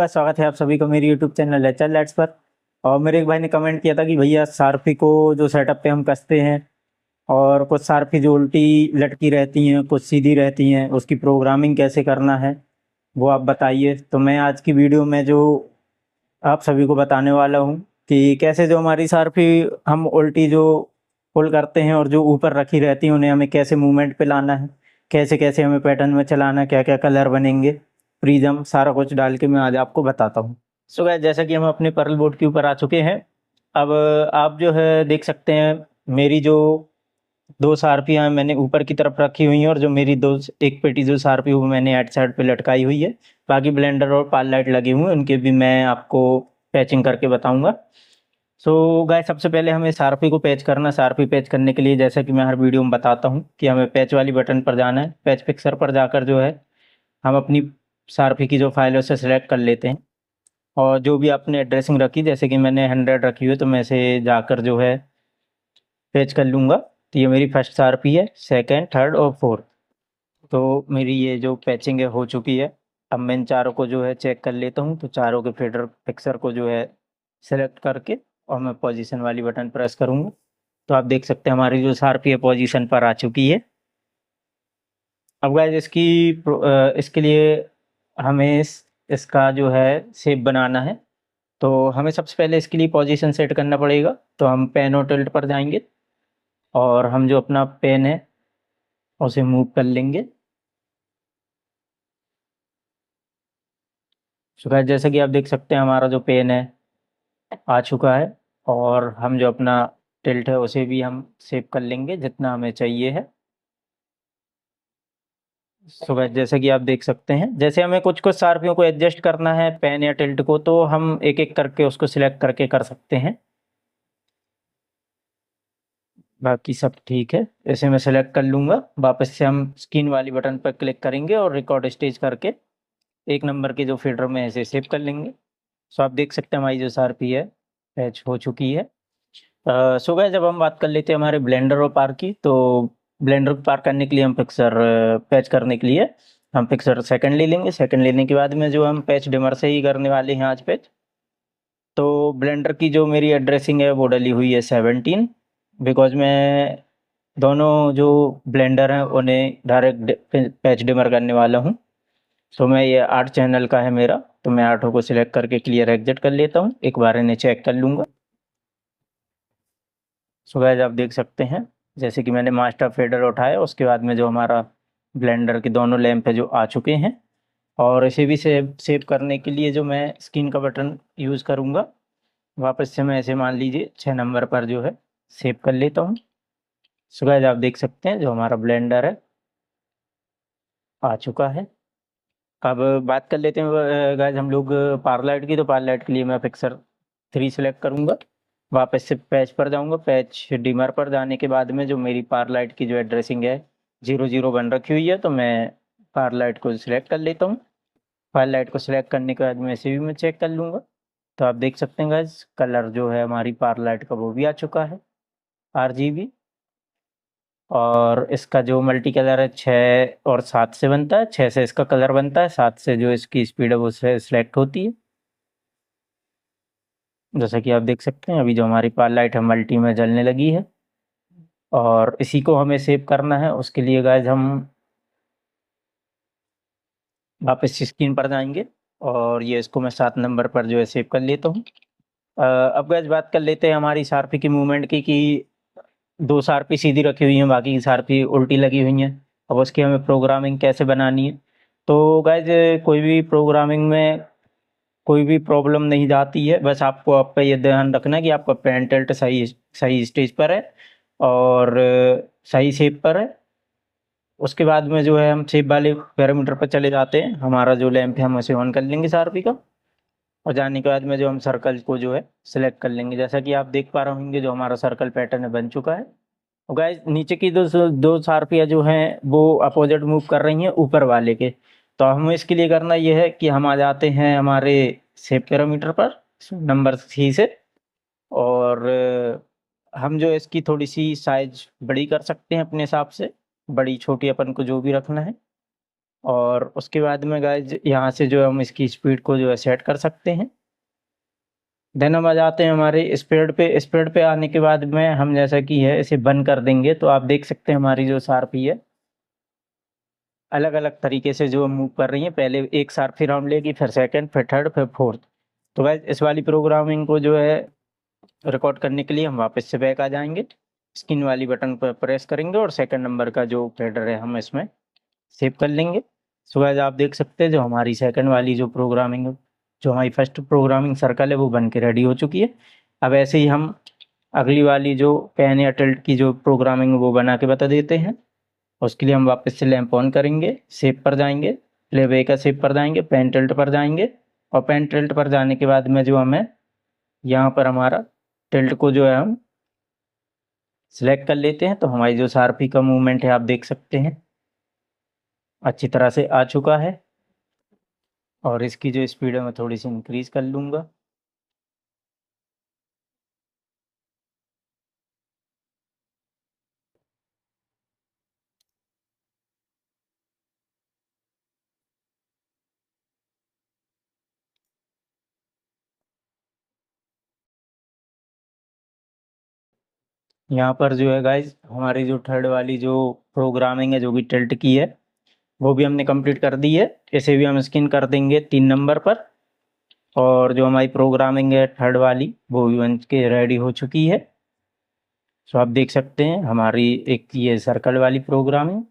Hello, स्वागत है आप सभी को मेरी यूट्यूब चैनल लेट्स पर। और मेरे एक भाई ने कमेंट किया था कि भैया सारफी को जो सेटअप पे हम कसते हैं और कुछ सारफी जो उल्टी लटकी रहती हैं, कुछ सीधी रहती हैं, उसकी प्रोग्रामिंग कैसे करना है वो आप बताइए। तो मैं आज की वीडियो में जो आप सभी को बताने वाला हूँ कि कैसे जो हमारी सारफी हम उल्टी जो पुल करते हैं और जो ऊपर रखी रहती हैं उन्हें हमें कैसे मूवमेंट पे लाना है, कैसे कैसे हमें पैटर्न में चलाना है, क्या क्या कलर बनेंगे, प्रिज्म सारा कुछ डाल के मैं आज आपको बताता हूँ। सो गाइस, जैसा कि हम अपने पर्ल बोर्ड के ऊपर आ चुके हैं। अब आप जो है देख सकते हैं मेरी जो दो सारपियाँ मैंने ऊपर की तरफ रखी हुई हैं और जो मेरी दो एक पेटी जो सारपी वो मैंने एट साइड पे लटकाई हुई है। बाकी ब्लेंडर और पाल लाइट लगे हुए हैं, उनके भी मैं आपको पैचिंग करके बताऊंगा। सो गाइस, सबसे पहले हमें सारपी को पैच करना। सारपी पैच करने के लिए जैसा कि मैं हर वीडियो में बताता हूँ कि हमें पैच वाली बटन पर जाना है। पैच फिक्सर पर जाकर जो है हम अपनी सारपी की जो फाइल है उसे सेलेक्ट कर लेते हैं और जो भी आपने ड्रेसिंग रखी, जैसे कि मैंने 100 रखी हुई है तो मैं इसे जाकर जो है पैच कर लूँगा। तो ये मेरी फर्स्ट सारपी है, सेकंड, थर्ड और फोर्थ। तो मेरी ये जो पैचिंग है हो चुकी है। अब मैं इन चारों को जो है चेक कर लेता हूँ। तो चारों के फीडर फिक्सर को जो है सेलेक्ट करके और मैं पोजीशन वाली बटन प्रेस करूँगा। तो आप देख सकते हैं हमारी जो सारपी है पोजीशन पर आ चुकी है। अब गाइस इसके लिए हमें इसका जो है शेप बनाना है। तो हमें सबसे पहले इसके लिए पोजीशन सेट करना पड़ेगा। तो हम पेन और टिल्ट पर जाएंगे और हम जो अपना पेन है उसे मूव कर लेंगे। सो गाइस, जैसा कि आप देख सकते हैं हमारा जो पेन है आ चुका है और हम जो अपना टिल्ट है उसे भी हम सेव कर लेंगे जितना हमें चाहिए है। सो गाइस, जैसा कि आप देख सकते हैं जैसे हमें कुछ कुछ सारपियों को एडजस्ट करना है पेन या टिल्ट को, तो हम एक एक करके उसको सिलेक्ट करके कर सकते हैं। बाकी सब ठीक है। इसे मैं सेलेक्ट कर लूँगा। वापस से हम स्क्रीन वाली बटन पर क्लिक करेंगे और रिकॉर्ड स्टेज करके एक नंबर के जो फीडर में इसे सेव कर लेंगे। सो आप देख सकते हैं हमारी जो सारपी है पैच हो चुकी है। सो गाइस, जब हम बात कर लेते हैं हमारे ब्लेंडर और पार की, तो ब्लेंडर को पार करने के लिए हम पिक्सर पैच करने के लिए हम पिक्सर सेकंड ले लेंगे। सेकंड लेने के बाद में जो हम पैच डिमर से ही करने वाले हैं आज पैच। तो ब्लेंडर की जो मेरी एड्रेसिंग है वो डली हुई है 17, बिकॉज मैं दोनों जो ब्लेंडर हैं उन्हें डायरेक्ट पैच डिमर करने वाला हूँ। तो मैं ये 8 चैनल का है मेरा, तो मैं 8 को सिलेक्ट करके क्लियर एग्जिट कर लेता हूँ। एक बार इन्हें चेक कर लूँगा। सो गाइस, आप देख सकते हैं जैसे कि मैंने मास्टर फेडर उठाया उसके बाद में जो हमारा ब्लेंडर के दोनों लैंप है जो आ चुके हैं। और इसे भी सेव करने के लिए जो मैं स्क्रीन का बटन यूज़ करूँगा, वापस से मैं ऐसे मान लीजिए 6 नंबर पर जो है सेव कर लेता हूँ। सो गाइस, आप देख सकते हैं जो हमारा ब्लेंडर है आ चुका है। अब बात कर लेते हैं गाइस हम लोग पारलाइट की। तो पारलाइट के लिए मैं पिक्सर 3 सेलेक्ट करूँगा। वापस से पैच पर जाऊँगा। पैच डिमर पर जाने के बाद में जो मेरी पारलाइट की जो एड्रेसिंग है 001 रखी हुई है, तो मैं पारलाइट को सिलेक्ट कर लेता हूँ। पारलाइट को सिलेक्ट करने के बाद में इसे भी मैं चेक कर लूँगा। तो आप देख सकते हैं गाइस कलर जो है हमारी पारलाइट का वो भी आ चुका है, RGB। और इसका जो मल्टी कलर है 6 और 7 से बनता है। 6 से इसका कलर बनता है, 7 से जो इसकी स्पीड है वो से सिलेक्ट होती है। जैसा कि आप देख सकते हैं अभी जो हमारी पाल लाइट है मल्टी में जलने लगी है। और इसी को हमें सेव करना है। उसके लिए गाइज हम वापस स्क्रीन पर जाएंगे और ये इसको मैं 7 नंबर पर जो है सेव कर लेता हूँ। अब गाइज बात कर लेते हैं हमारी शार्पी की मूवमेंट की कि 2 शार्पी सीधी रखी हुई हैं, बाकी की शार्पी उल्टी लगी हुई हैं। अब उसकी हमें प्रोग्रामिंग कैसे बनानी है। तो गाइज कोई भी प्रोग्रामिंग में कोई भी प्रॉब्लम नहीं जाती है। बस आपको आपका ये ध्यान रखना है कि आपका पेन टिल्ट सही सही स्टेज पर है और सही शेप पर है। उसके बाद में जो है हम शेप वाले पैरामीटर पर चले जाते हैं। हमारा जो लैंप है हम उसे ऑन कर लेंगे शार्पी का। और जाने के बाद में जो हम सर्कल को जो है सिलेक्ट कर लेंगे। जैसा कि आप देख पा रहे होंगे जो हमारा सर्कल पैटर्न है बन चुका है। और गाइस नीचे की दो दो शार्पियाँ जो हैं वो अपोजिट मूव कर रही हैं ऊपर वाले के। तो हमें इसके लिए करना ये है कि हम आ जाते हैं हमारे शेप पैरामीटर पर नंबर 3 से। और हम जो इसकी थोड़ी सी साइज बड़ी कर सकते हैं अपने हिसाब से, बड़ी छोटी अपन को जो भी रखना है। और उसके बाद में गाइज यहाँ से जो हम इसकी स्पीड को जो है सेट कर सकते हैं। देन हम आ जाते हैं हमारे स्पीड पे आने के बाद में हम जैसा कि है इसे बंद कर देंगे, तो आप देख सकते हैं हमारी जो शार्पी है अलग अलग तरीके से जो मूव कर रही है। पहले एक शार्पी राउंड लेगी, फिर सेकंड, फिर थर्ड, फिर फोर्थ। तो गाइज इस वाली प्रोग्रामिंग को जो है रिकॉर्ड करने के लिए हम वापस से बैक आ जाएंगे, स्क्रीन वाली बटन पर प्रेस करेंगे और सेकंड नंबर का जो फेडर है हम इसमें सेव कर लेंगे। सो गाइस आप देख सकते हैं जो हमारी सेकंड वाली जो प्रोग्रामिंग, जो हमारी फर्स्ट प्रोग्रामिंग सर्कल है वो बन के रेडी हो चुकी है। अब ऐसे ही हम अगली वाली जो पेन या टिल्ट की जो प्रोग्रामिंग वो बना के बता देते हैं। उसके लिए हम वापस से लैंप ऑन करेंगे, सेव पर जाएंगे, प्लेबैक का सेव पर जाएंगे, पेन टिल्ट पर जाएंगे और पेन टिल्ट पर जाने के बाद में जो हमें यहाँ पर हमारा टिल्ट को जो है हम सिलेक्ट कर लेते हैं। तो हमारी जो शार्पी का मूवमेंट है आप देख सकते हैं अच्छी तरह से आ चुका है। और इसकी जो स्पीड है मैं थोड़ी सी इंक्रीज कर लूँगा। यहाँ पर जो है गाइज हमारी जो थर्ड वाली जो प्रोग्रामिंग है जो कि टिल्ट की है वो भी हमने कंप्लीट कर दी है। इसे भी हम स्किन कर देंगे 3 नंबर पर। और जो हमारी प्रोग्रामिंग है थर्ड वाली वो भी बन के रेडी हो चुकी है। सो आप देख सकते हैं हमारी एक ये सर्कल वाली प्रोग्रामिंग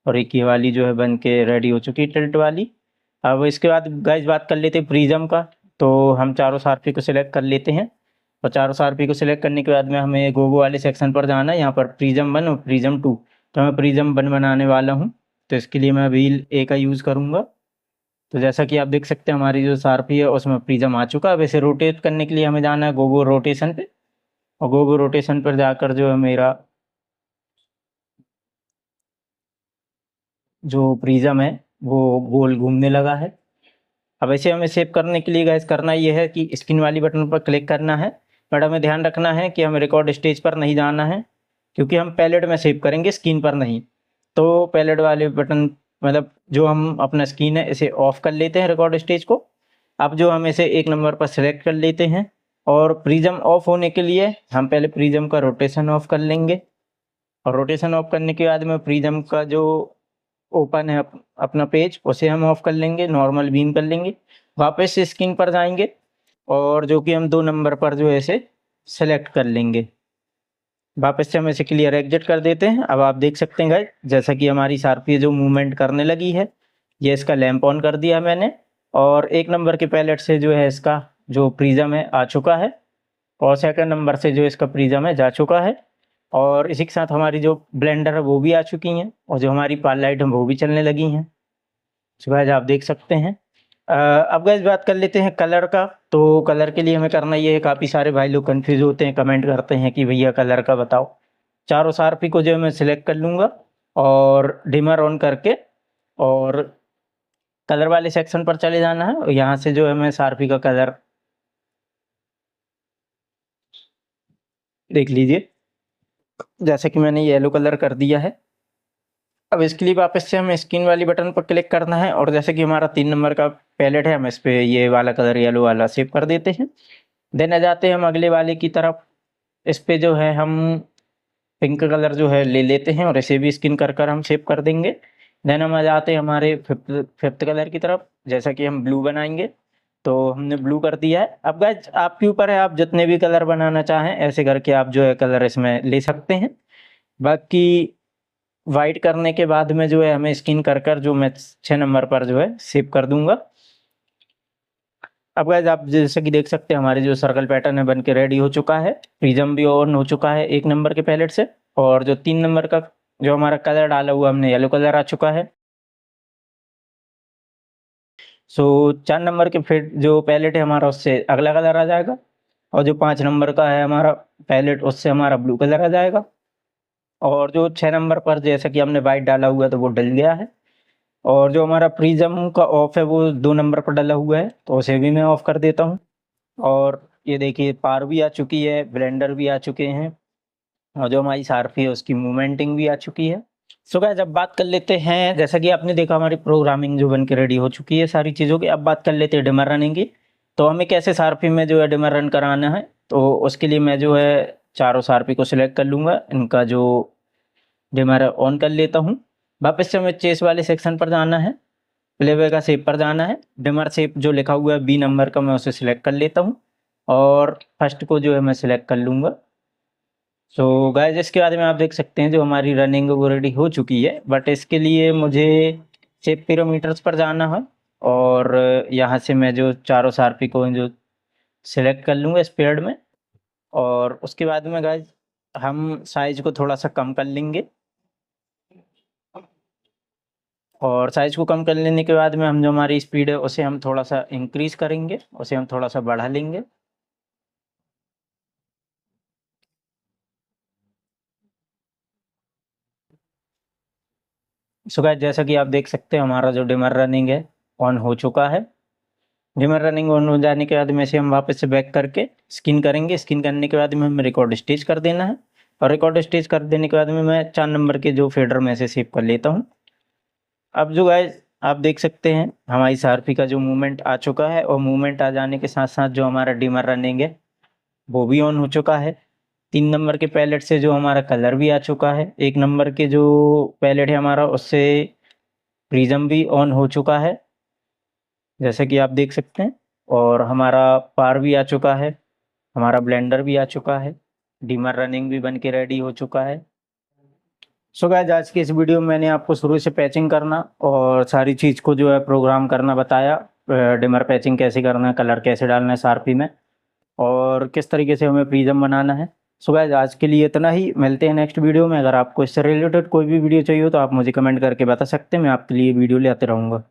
और एक ये वाली जो है बन के रेडी हो चुकी है टिल्ट वाली। अब इसके बाद गाइज बात कर लेते हैं प्रिज्म का। तो हम चारों शार्पी को सिलेक्ट कर लेते हैं और चारों शार्पी को सिलेक्ट करने के बाद में हमें गोगो वाले सेक्शन पर जाना है। यहाँ पर प्रिज्म 1 और प्रिज्म 2, तो मैं प्रिज्म 1 बनाने वाला हूँ। तो इसके लिए मैं व्हील ए का यूज़ करूँगा। तो जैसा कि आप देख सकते हैं हमारी जो शार्पी है उसमें प्रिज्म आ चुका है। अब इसे रोटेट करने के लिए हमें जाना है गोगो रोटेशन पे और गोगो रोटेशन पर जाकर जो है मेरा जो प्रिज्म है वो गोल घूमने लगा है। अब ऐसे हमें सेव करने के लिए गाइस करना ये है कि स्क्रीन वाली बटन पर क्लिक करना है, बट हमें ध्यान रखना है कि हमें रिकॉर्ड स्टेज पर नहीं जाना है क्योंकि हम पैलेट में सेव करेंगे, स्क्रीन पर नहीं। तो पैलेट वाले बटन मतलब जो हम अपना स्क्रीन है इसे ऑफ कर लेते हैं रिकॉर्ड स्टेज को। अब जो हम इसे 1 नंबर पर सिलेक्ट कर लेते हैं और प्रिज्म ऑफ होने के लिए हम पहले प्रिज्म का रोटेशन ऑफ कर लेंगे और रोटेशन ऑफ करने के बाद में प्रिज्म का जो ओपन है अपना पेज उसे हम ऑफ कर लेंगे, नॉर्मल बीम कर लेंगे, वापस से स्क्रीन पर जाएंगे और जो कि हम 2 नंबर पर जो है इसे सेलेक्ट कर लेंगे। वापस से हम इसे क्लियर एग्जिट कर देते हैं। अब आप देख सकते हैं गाइस जैसा कि हमारी शार्पी जो मूवमेंट करने लगी है, ये इसका लैंप ऑन कर दिया मैंने और 1 नंबर के पैलेट से जो है इसका जो प्रिज्म है आ चुका है और सेकंड नंबर से जो इसका प्रिज्म है जा चुका है। और इसी के साथ हमारी जो ब्लेंडर है वो भी आ चुकी हैं और जो हमारी पाल लाइट है वो भी चलने लगी हैं। तो गाइस आप देख सकते हैं। अब गाइस बात कर लेते हैं कलर का। तो कलर के लिए हमें करना ये है, काफ़ी सारे भाई लोग कंफ्यूज होते हैं, कमेंट करते हैं कि भैया कलर का बताओ। चारों शार्पी को जो है मैं सिलेक्ट कर लूँगा और डिमर ऑन करके और कलर वाले सेक्शन पर चले जाना है और यहाँ से जो है मैं शार्पी का कलर देख लीजिए जैसे कि मैंने येलो कलर कर दिया है। अब इसके लिए वापस से हमें स्क्रीन वाली बटन पर क्लिक करना है और जैसे कि हमारा 3 नंबर का पैलेट है हम इस पे ये वाला कलर येलो वाला सेव कर देते हैं। देन आ जाते हैं हम अगले वाले की तरफ। इस पे जो है हम पिंक कलर जो है ले लेते हैं और इसे भी स्किन कर कर हम सेव कर देंगे। देन हम आ जाते हैं हमारे फिफ्थ कलर की तरफ, जैसा कि हम ब्लू बनाएंगे। तो हमने ब्लू कर दिया है। अब गाइस आपके ऊपर है, आप जितने भी कलर बनाना चाहें ऐसे करके आप जो है कलर इसमें ले सकते हैं। बाकी वाइट करने के बाद में जो है हमें स्किन कर कर जो मैं 6 नंबर पर जो है सेव कर दूंगा। अब गाइस आप जैसे कि देख सकते हैं हमारे जो सर्कल पैटर्न है बन के रेडी हो चुका है, प्रिज्म भी ऑन हो चुका है 1 नंबर के पैलेट से और जो 3 नंबर का जो हमारा कलर डाला हुआ हमने येलो कलर आ चुका है। सो 4 नंबर के फिर जो पैलेट है हमारा उससे अगला कलर आ जाएगा और जो 5 नंबर का है हमारा पैलेट उससे हमारा ब्लू कलर आ जाएगा और जो 6 नंबर पर जैसा कि हमने वाइट डाला हुआ है तो वो डल गया है और जो हमारा प्रिज्म का ऑफ है वो 2 नंबर पर डला हुआ है तो उसे भी मैं ऑफ कर देता हूँ। और ये देखिए पार भी आ चुकी है, ब्लेंडर भी आ चुके हैं और जो हमारी शार्पी है उसकी मूवमेंटिंग भी आ चुकी है। सो गाइस अब बात कर लेते हैं, जैसा कि आपने देखा हमारी प्रोग्रामिंग जो बन के रेडी हो चुकी है सारी चीज़ों की। अब बात कर लेते हैं डिमर रनिंग की। तो हमें कैसे शार्पी में जो है डिमर रन कराना है, तो उसके लिए मैं जो है चारों शार्पी को सिलेक्ट कर लूँगा, इनका जो डिमर है ऑन कर लेता हूँ। वापस से हमें चेस वाले सेक्शन पर जाना है, प्लेबैक का शेप पर जाना है, डिमर शेप जो लिखा हुआ है बी नंबर का मैं उसे सिलेक्ट कर लेता हूँ और फर्स्ट को जो है मैं सिलेक्ट कर लूँगा। सो गाइस इसके बाद में आप देख सकते हैं जो हमारी रनिंग वो रेडी हो चुकी है, बट इसके लिए मुझे शेप पैरामीटर्स पर जाना है और यहाँ से मैं जो चारों शार्पी को जो सिलेक्ट कर लूँगा स्पेयर्ड में, और उसके बाद में गाइस हम साइज को थोड़ा सा कम कर लेंगे और साइज को कम कर लेने के बाद में हम जो हमारी स्पीड है उसे हम थोड़ा सा इंक्रीज करेंगे, उसे हम थोड़ा सा बढ़ा लेंगे। सो गाइस जैसा कि आप देख सकते हैं हमारा जो डिमर रनिंग है ऑन हो चुका है। डिमर रनिंग ऑन हो जाने के बाद में से हम वापस से बैक करके स्किन करेंगे, स्किन करने के बाद में हमें रिकॉर्ड स्टेज कर देना है और रिकॉर्ड स्टेज कर देने के बाद में मैं 4 नंबर के जो फेडर में से सेव कर लेता हूँ। अब जो गाइस आप देख सकते हैं हमारी शार्पी का जो मूवमेंट आ चुका है और मूवमेंट आ जाने के साथ साथ जो हमारा डिमर रनिंग है वो भी ऑन हो चुका है। 3 नंबर के पैलेट से जो हमारा कलर भी आ चुका है, 1 नंबर के जो पैलेट है हमारा उससे प्रिज्म भी ऑन हो चुका है जैसे कि आप देख सकते हैं, और हमारा पार भी आ चुका है, हमारा ब्लेंडर भी आ चुका है, डिमर रनिंग भी बन के रेडी हो चुका है। सो गाइस आज की इस वीडियो में मैंने आपको शुरू से पैचिंग करना और सारी चीज़ को जो है प्रोग्राम करना बताया, डिमर पैचिंग कैसे करना है, कलर कैसे डालना है शार्पी में और किस तरीके से हमें प्रिज्म बनाना है। सो गाइस आज के लिए इतना ही, मिलते हैं नेक्स्ट वीडियो में। अगर आपको इससे रिलेटेड कोई भी वीडियो चाहिए हो तो आप मुझे कमेंट करके बता सकते हैं, मैं आपके लिए वीडियो ले आते रहूँगा।